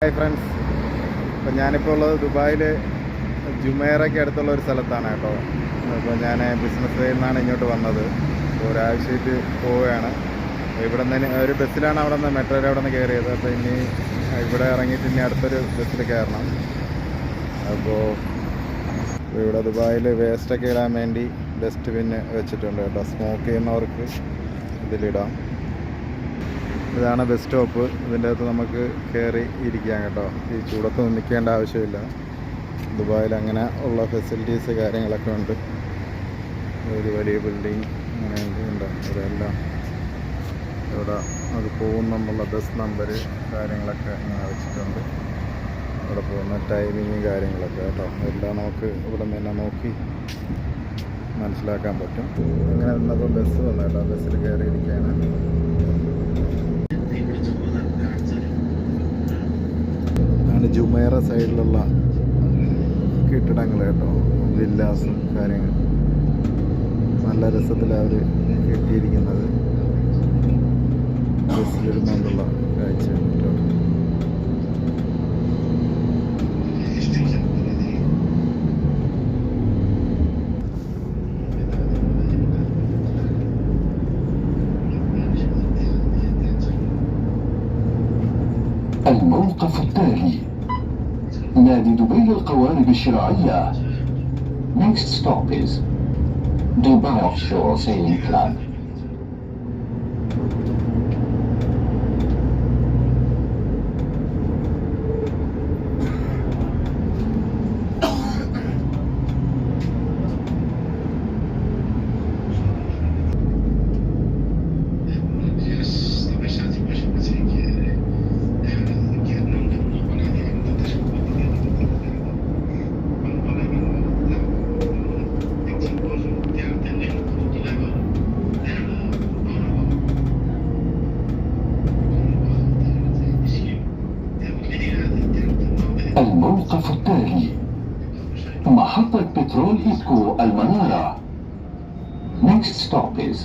Hi friends, അപ്പോൾ ഞാനിപ്പോൾ ഉള്ളത് ദുബായിൽ ജുമേറയ്ക്ക് അടുത്തുള്ള ഒരു സ്ഥലത്താണ് കേട്ടോ. അപ്പോൾ ഞാൻ ബിസിനസ് വേയിൽ നിന്നാണ് ഇങ്ങോട്ട് വന്നത്. ഒരാഴ്ചയായിട്ട് പോവുകയാണ്. ഇവിടെ നിന്ന് ഒരു ബസ്സിലാണ് അവിടെ നിന്ന് മെട്രോയിൽ അവിടെ നിന്ന് കയറിയത്. അപ്പോൾ ഇനി ഇവിടെ ഇറങ്ങിയിട്ട് ഇനി അടുത്തൊരു ബസ്സിൽ കയറണം. അപ്പോൾ ഇവിടെ ദുബായിൽ വേസ്റ്റൊക്കെ ഇടാൻ വേണ്ടി ഡസ്റ്റ് ബിന്ന് വെച്ചിട്ടുണ്ട് കേട്ടോ. സ്മോക്ക് ചെയ്യുന്നവർക്ക് ഇതിലിടാം. ഇതാണ് ബസ് സ്റ്റോപ്പ്. ഇതിൻ്റെ അകത്ത് നമുക്ക് കയറി ഇരിക്കാം കേട്ടോ. ഈ ചൂടത്തൊന്നും നിൽക്കേണ്ട ആവശ്യമില്ല. ദുബായിൽ അങ്ങനെ ഉള്ള ഫെസിലിറ്റീസ് കാര്യങ്ങളൊക്കെ ഉണ്ട്. ഒരു വലിയ ബിൽഡിങ് അങ്ങനെ ഉണ്ട്. ഇതെല്ലാം ഇവിടെ അത് പോകുന്നുള്ള ബസ് നമ്പർ കാര്യങ്ങളൊക്കെ ഇങ്ങനെ വെച്ചിട്ടുണ്ട്. ഇവിടെ പോകുന്ന ടൈമിങ്ങും കാര്യങ്ങളൊക്കെ കേട്ടോ. എല്ലാം നമുക്ക് ഇവിടെ നിന്ന് തന്നെ നോക്കി മനസ്സിലാക്കാൻ പറ്റും. അങ്ങനെ നിന്നപ്പോൾ ബസ് വന്നു കേട്ടോ. ബസ്സിൽ കയറിയിരിക്കുകയാണ്. ജുമേറ സൈഡിലുള്ള കെട്ടിടങ്ങൾ കേട്ടോ, വില്ലാസും കാര്യങ്ങൾ നല്ല രസത്തിലാണ് അവർ കെട്ടിയിരിക്കുന്നത്. ബസ്സിലിരുന്നുകൊണ്ടുള്ള കാഴ്ച കേട്ടോ. الموقف التالي نادي دبي للقوارب الشراعية. Next stop is Dubai Offshore Sailing Club. الموقف التالي محطة بترول إيدكو المنارة. Next stop is